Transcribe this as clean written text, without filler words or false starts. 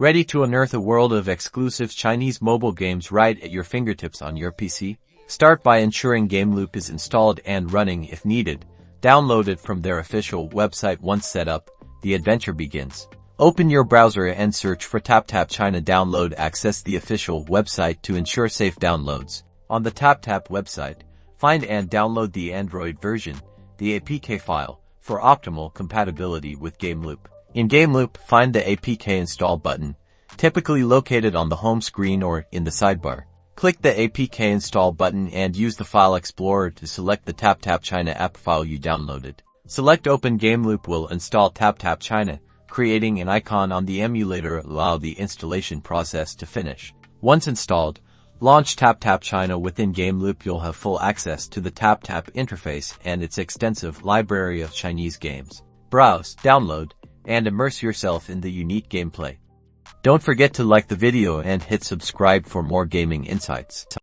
Ready to unearth a world of exclusive Chinese mobile games right at your fingertips on your PC? Start by ensuring Gameloop is installed and running if needed. Download it from their official website. Once set up, the adventure begins. Open your browser and search for Taptap China. Download. Access the official website to ensure safe downloads. On the Taptap website, find and download the Android version, the APK file, for optimal compatibility with Gameloop. In Gameloop, find the APK install button, typically located on the home screen or in the sidebar. Click the APK install button and use the File Explorer to select the Taptap China app file you downloaded. Select Open. Gameloop will install Taptap China, creating an icon on the emulator. Allow the installation process to finish. Once installed, launch Taptap China. Within Gameloop, you'll have full access to the Taptap interface and its extensive library of Chinese games. Browse, download, and immerse yourself in the unique gameplay. Don't forget to like the video and hit subscribe for more gaming insights.